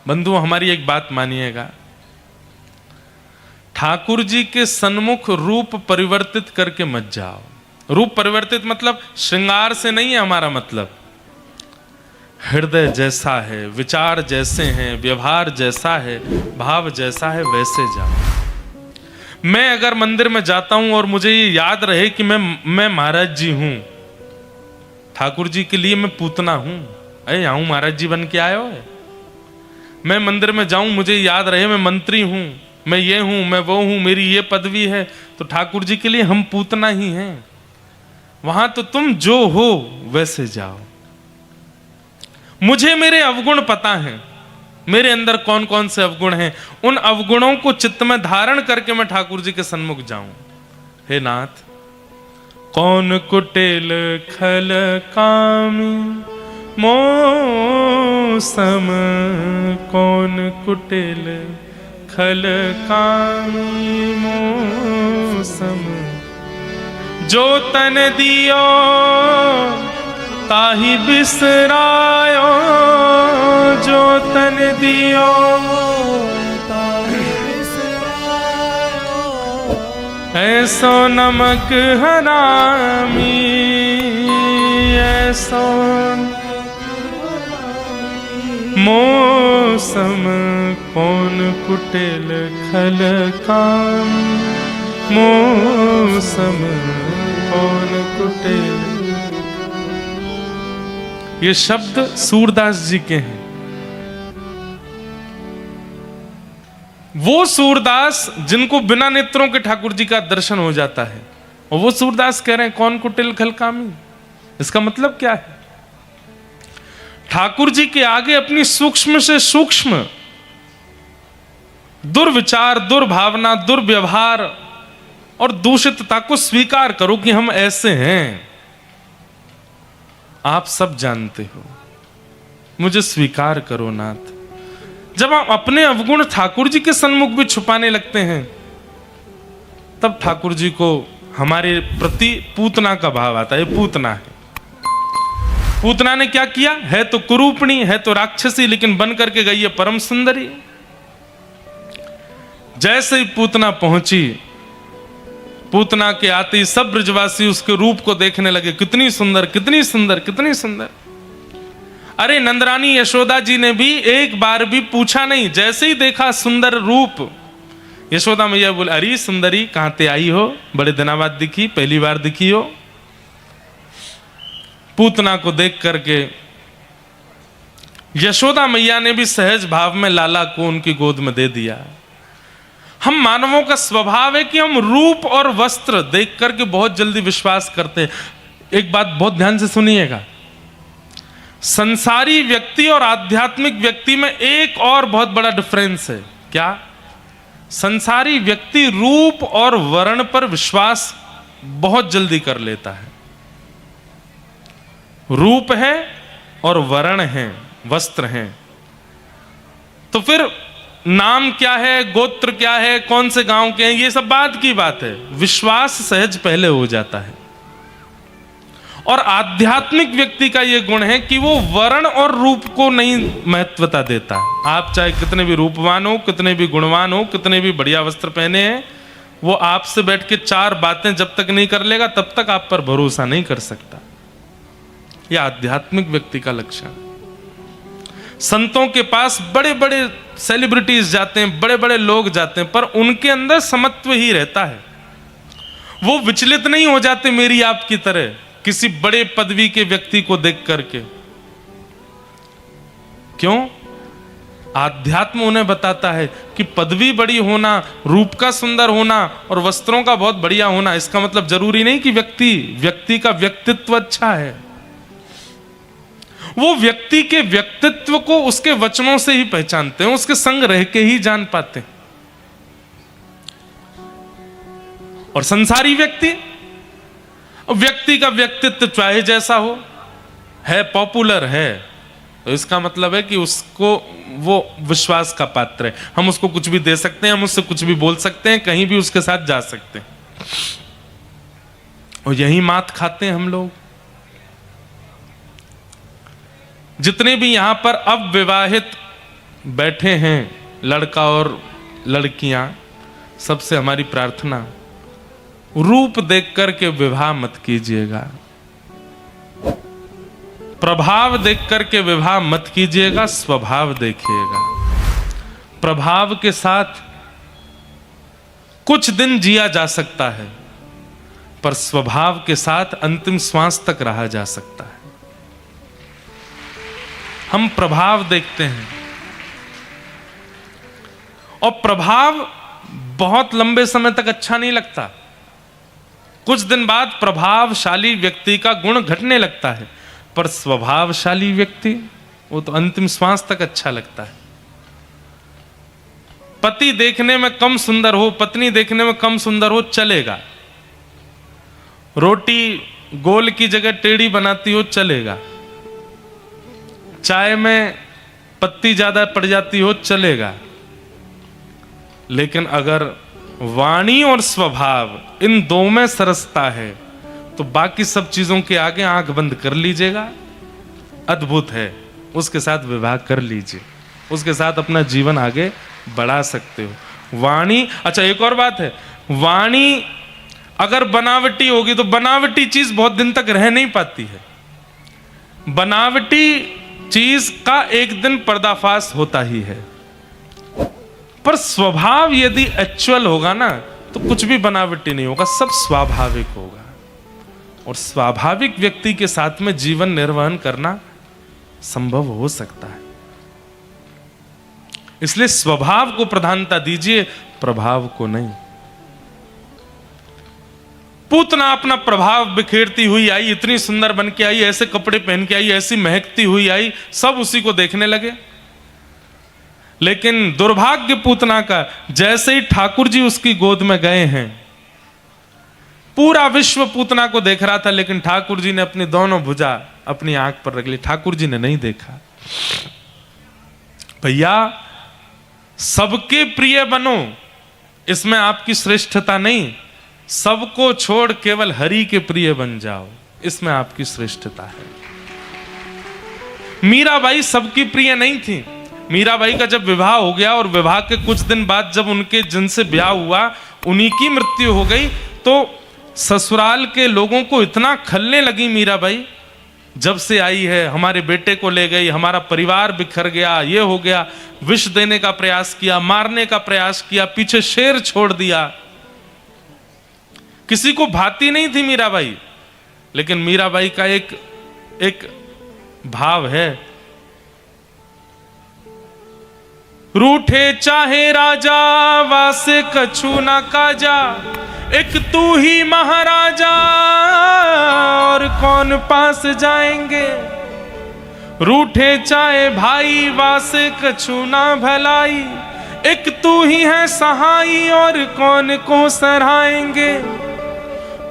बंधु हमारी एक बात मानिएगा, ठाकुर जी के सन्मुख रूप परिवर्तित करके मत जाओ। रूप परिवर्तित मतलब श्रृंगार से नहीं है हमारा मतलब, हृदय जैसा है, विचार जैसे हैं, व्यवहार जैसा है, भाव जैसा है, वैसे जाओ। मैं अगर मंदिर में जाता हूं और मुझे ये याद रहे कि मैं महाराज जी हूं, ठाकुर जी के लिए मैं पूतना हूं, अरे आऊं महाराज जी बन के आयो है। मैं मंदिर में जाऊं, मुझे याद रहे मैं मंत्री हूं, मैं ये हूं, मैं वो हूं, मेरी ये पदवी है, तो ठाकुर जी के लिए हम पूतना ही हैं। वहां तो तुम जो हो वैसे जाओ। मुझे मेरे अवगुण पता है, मेरे अंदर कौन कौन से अवगुण हैं, उन अवगुणों को चित्त में धारण करके मैं ठाकुर जी के सन्मुख जाऊं। हे नाथ, कौन कुटिल खल कामी मोसम, कौन कुटिल खल कामी मोसम, जो तन दियो ताहि बिसरायो, जो तन दियो ताहि बिसरायो, ऐसो नमक हरामी, ऐसो मौसम, कौन कुटिल खल कामी मौसम, कौन कुटिल। ये शब्द सूरदास जी के हैं। वो सूरदास जिनको बिना नेत्रों के ठाकुर जी का दर्शन हो जाता है, और वो सूरदास कह रहे हैं कौन कुटिल खल कामी। इसका मतलब क्या है? ठाकुर जी के आगे अपनी सूक्ष्म से सूक्ष्म दुर्विचार, दुर्भावना, दुर्व्यवहार और दूषितता को स्वीकार करो कि हम ऐसे हैं। आप सब जानते हो, मुझे स्वीकार करो नाथ। जब आप अपने अवगुण ठाकुर जी के सन्मुख भी छुपाने लगते हैं, तब ठाकुर जी को हमारे प्रति पूतना का भाव आता है। पूतना है, पूतना ने क्या किया? है तो कुरूपणी, है तो राक्षसी, लेकिन बन करके गई है परम सुंदरी। जैसे ही पूतना पहुंची, पूतना के आते ही सब ब्रजवासी उसके रूप को देखने लगे, कितनी सुंदर, कितनी सुंदर, कितनी सुंदर। अरे नंदरानी यशोदा जी ने भी एक बार भी पूछा नहीं, जैसे ही देखा सुंदर रूप, यशोदा मैया बोले, अरे सुंदरी कहां ते आई हो, बड़े दिनों बाद दिखी, पहली बार दिखी हो। पूतना को देख करके यशोदा मैया ने भी सहज भाव में लाला को उनकी गोद में दे दिया। हम मानवों का स्वभाव है कि हम रूप और वस्त्र देख करके बहुत जल्दी विश्वास करते हैं। एक बात बहुत ध्यान से सुनिएगा, संसारी व्यक्ति और आध्यात्मिक व्यक्ति में एक और बहुत बड़ा डिफरेंस है। क्या? संसारी व्यक्ति रूप और वर्ण पर विश्वास बहुत जल्दी कर लेता है। रूप है और वर्ण है, वस्त्र हैं, तो फिर नाम क्या है, गोत्र क्या है, कौन से गांव के हैं, ये सब बात की बात है। विश्वास सहज पहले हो जाता है। और आध्यात्मिक व्यक्ति का यह गुण है कि वो वर्ण और रूप को नहीं महत्वता देता। आप चाहे कितने भी रूपवान हो, कितने भी गुणवान हो, कितने भी बढ़िया वस्त्र पहने हैं, वो आपसे बैठ के चार बातें जब तक नहीं कर लेगा तब तक आप पर भरोसा नहीं कर सकता। यह आध्यात्मिक व्यक्ति का लक्षण। संतों के पास बड़े बड़े सेलिब्रिटीज जाते हैं, बड़े बड़े लोग जाते हैं, पर उनके अंदर समत्व ही रहता है। वो विचलित नहीं हो जाते मेरी आपकी तरह किसी बड़े पदवी के व्यक्ति को देख करके। क्यों? आध्यात्म उन्हें बताता है कि पदवी बड़ी होना, रूप का सुंदर होना और वस्त्रों का बहुत बढ़िया होना, इसका मतलब जरूरी नहीं कि व्यक्ति का व्यक्तित्व अच्छा है। वो व्यक्ति के व्यक्तित्व को उसके वचनों से ही पहचानते हैं, उसके संग रह के ही जान पाते हैं। और संसारी व्यक्ति का व्यक्तित्व चाहे जैसा हो, है पॉपुलर है, तो इसका मतलब है कि उसको वो विश्वास का पात्र है। हम उसको कुछ भी दे सकते हैं, हम उससे कुछ भी बोल सकते हैं, कहीं भी उसके साथ जा सकते हैं। और यही मात खाते हैं हम लोग। जितने भी यहां पर अविवाहित बैठे हैं लड़का और लड़कियां, सबसे हमारी प्रार्थना, रूप देख करके विवाह मत कीजिएगा, प्रभाव देख करके विवाह मत कीजिएगा, स्वभाव देखिएगा। प्रभाव के साथ कुछ दिन जिया जा सकता है, पर स्वभाव के साथ अंतिम श्वास तक रहा जा सकता है। हम प्रभाव देखते हैं, और प्रभाव बहुत लंबे समय तक अच्छा नहीं लगता। कुछ दिन बाद प्रभावशाली व्यक्ति का गुण घटने लगता है, पर स्वभावशाली व्यक्ति वो तो अंतिम श्वास तक अच्छा लगता है। पति देखने में कम सुंदर हो, पत्नी देखने में कम सुंदर हो, चलेगा। रोटी गोल की जगह टेढ़ी बनाती हो, चलेगा। चाय में पत्ती ज्यादा पड़ जाती हो, चलेगा। लेकिन अगर वाणी और स्वभाव इन दो में सरसता है तो बाकी सब चीजों के आगे आंख बंद कर लीजिएगा। अद्भुत है, उसके साथ विवाह कर लीजिए, उसके साथ अपना जीवन आगे बढ़ा सकते हो। वाणी, अच्छा एक और बात है, वाणी अगर बनावटी होगी तो बनावटी चीज बहुत दिन तक रह नहीं पाती है। बनावटी चीज का एक दिन पर्दाफाश होता ही है, पर स्वभाव यदि एक्चुअल होगा ना तो कुछ भी बनावटी नहीं होगा, सब स्वाभाविक होगा। और स्वाभाविक व्यक्ति के साथ में जीवन निर्वहन करना संभव हो सकता है। इसलिए स्वभाव को प्रधानता दीजिए, प्रभाव को नहीं। पूतना अपना प्रभाव बिखेरती हुई आई, इतनी सुंदर बन के आई, ऐसे कपड़े पहन के आई, ऐसी महकती हुई आई, सब उसी को देखने लगे। लेकिन दुर्भाग्य पूतना का, जैसे ही ठाकुर जी उसकी गोद में गए हैं, पूरा विश्व पूतना को देख रहा था, लेकिन ठाकुर जी ने अपनी दोनों भुजा अपनी आंख पर रख ली। ठाकुर जी ने नहीं देखा। भैया सबके प्रिय बनो, इसमें आपकी श्रेष्ठता नहीं। सबको छोड़ केवल हरि के प्रिय बन जाओ, इसमें आपकी श्रेष्ठता है। मीराबाई सबकी प्रिय नहीं थी। मीराबाई का जब विवाह हो गया और विवाह के कुछ दिन बाद जब उनके जिनसे ब्याह हुआ उन्हीं की मृत्यु हो गई, तो ससुराल के लोगों को इतना खलने लगी मीराबाई, जब से आई है हमारे बेटे को ले गई, हमारा परिवार बिखर गया, ये हो गया। विष देने का प्रयास किया, मारने का प्रयास किया, पीछे शेर छोड़ दिया। किसी को भाती नहीं थी मीराबाई। लेकिन मीराबाई का एक भाव है, रूठे चाहे राजा वासे कछु ना काजा, एक तू ही महाराजा और कौन पास जाएंगे। रूठे चाहे भाई वासे कछु ना भलाई, एक तू ही है सहाई और कौन को सराहेंगे।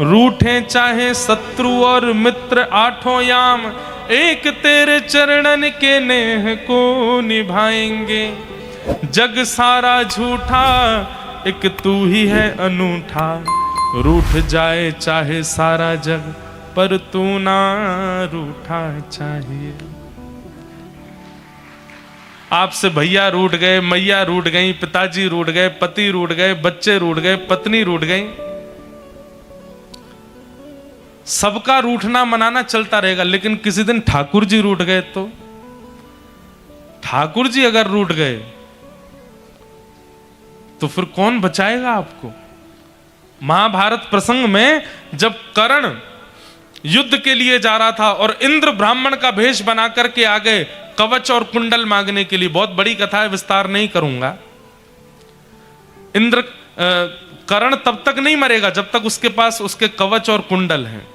रूठे चाहे शत्रु और मित्र आठों याम, एक तेरे चरणन के नेह को निभाएंगे। जग सारा झूठा एक तू ही है अनूठा, रूठ जाए चाहे सारा जग पर तू ना रूठा चाहिए। आपसे भैया रूठ गए, मैया रूठ गई, पिताजी रूठ गए, पति रूठ गए, बच्चे रूठ गए, पत्नी रूठ गई, सबका रूठना मनाना चलता रहेगा। लेकिन किसी दिन ठाकुर जी रूठ गए तो, ठाकुर जी अगर रूठ गए तो फिर कौन बचाएगा आपको। महाभारत प्रसंग में जब कर्ण युद्ध के लिए जा रहा था और इंद्र ब्राह्मण का भेष बना करके आ गए कवच और कुंडल मांगने के लिए, बहुत बड़ी कथा है, विस्तार नहीं करूंगा। इंद्र कर्ण तब तक नहीं मरेगा जब तक उसके पास उसके कवच और कुंडल हैं,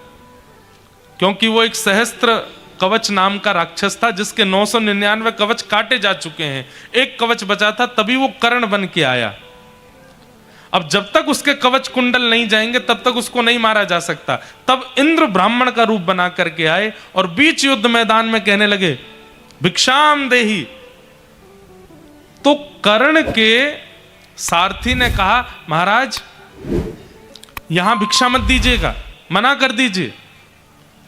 क्योंकि वो एक सहस्त्र कवच नाम का राक्षस था जिसके 999 कवच काटे जा चुके हैं, एक कवच बचा था, तभी वो कर्ण बन के आया। अब जब तक उसके कवच कुंडल नहीं जाएंगे तब तक उसको नहीं मारा जा सकता। तब इंद्र ब्राह्मण का रूप बना करके आए और बीच युद्ध मैदान में कहने लगे भिक्षाम देही। तो कर्ण के सारथी ने कहा महाराज यहां भिक्षा मत दीजिएगा, मना कर दीजिए।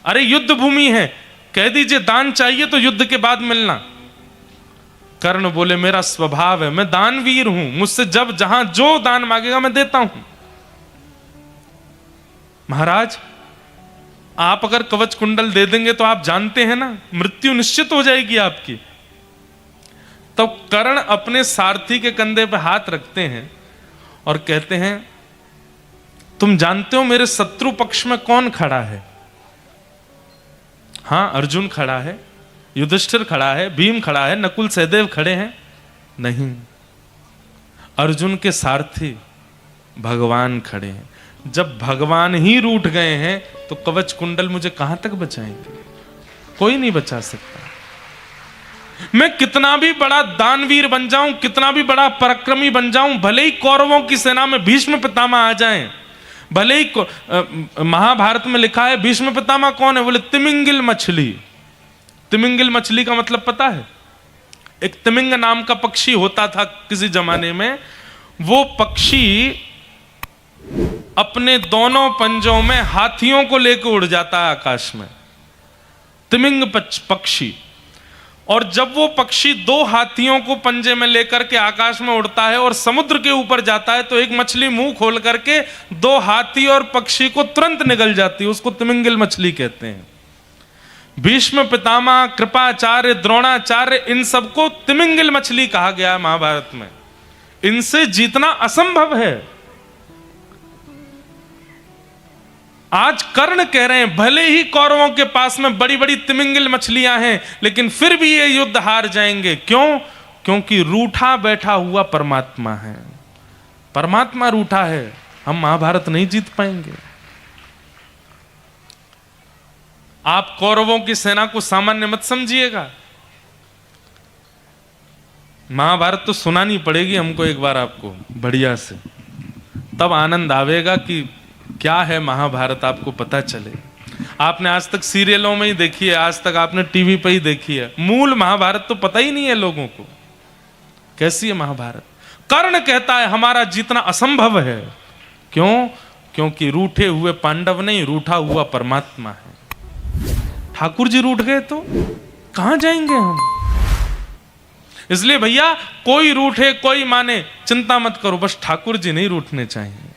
अरे युद्ध भूमि है, कह दीजिए दान चाहिए तो युद्ध के बाद मिलना। कर्ण बोले मेरा स्वभाव है, मैं दानवीर हूं, मुझसे जब जहां जो दान मांगेगा मैं देता हूं। महाराज आप अगर कवच कुंडल दे देंगे तो आप जानते हैं ना मृत्यु निश्चित हो जाएगी आपकी। तो कर्ण अपने सारथी के कंधे पे हाथ रखते हैं और कहते हैं तुम जानते हो मेरे शत्रु पक्ष में कौन खड़ा है? हां, अर्जुन खड़ा है, युधिष्ठिर खड़ा है, भीम खड़ा है, नकुल सहदेव खड़े हैं? नहीं, अर्जुन के सारथी भगवान खड़े हैं। जब भगवान ही रूठ गए हैं तो कवच कुंडल मुझे कहां तक बचाएंगे? कोई नहीं बचा सकता। मैं कितना भी बड़ा दानवीर बन जाऊं, कितना भी बड़ा पराक्रमी बन जाऊं, भले ही कौरवों की सेना में भीष्म पितामह आ जाएं, भले ही महाभारत में लिखा है भीष्म पितामह कौन है? बोले तिमिंगिल मछली। तिमिंगिल मछली का मतलब पता है? एक तिमिंग नाम का पक्षी होता था किसी जमाने में। वो पक्षी अपने दोनों पंजों में हाथियों को लेकर उड़ जाता है आकाश में, तिमिंग पक्षी। और जब वो पक्षी दो हाथियों को पंजे में लेकर के आकाश में उड़ता है और समुद्र के ऊपर जाता है तो एक मछली मुंह खोल करके दो हाथी और पक्षी को तुरंत निगल जाती है, उसको तिमिंगिल मछली कहते हैं। भीष्म पितामह, कृपाचार्य, द्रोणाचार्य, इन सबको तिमिंगिल मछली कहा गया है महाभारत में। इनसे जीतना असंभव है। आज कर्ण कह रहे हैं भले ही कौरवों के पास में बड़ी बड़ी तिमिंगिल मछलियां हैं लेकिन फिर भी ये युद्ध हार जाएंगे। क्यों? क्योंकि रूठा बैठा हुआ परमात्मा है। परमात्मा रूठा है, हम महाभारत नहीं जीत पाएंगे। आप कौरवों की सेना को सामान्य मत समझिएगा। महाभारत तो सुनानी पड़ेगी हमको एक बार आपको बढ़िया से, तब आनंद आवेगा कि क्या है महाभारत, आपको पता चले। आपने आज तक सीरियलों में ही देखी है, आज तक आपने टीवी पे ही देखी है, मूल महाभारत तो पता ही नहीं है लोगों को कैसी है महाभारत। कर्ण कहता है हमारा जीतना असंभव है। क्यों? क्योंकि रूठे हुए पांडव नहीं, रूठा हुआ परमात्मा है। ठाकुर जी रूठ गए तो कहां जाएंगे हम? इसलिए भैया कोई रूठे कोई माने चिंता मत करो, बस ठाकुर जी नहीं रूठने चाहिए।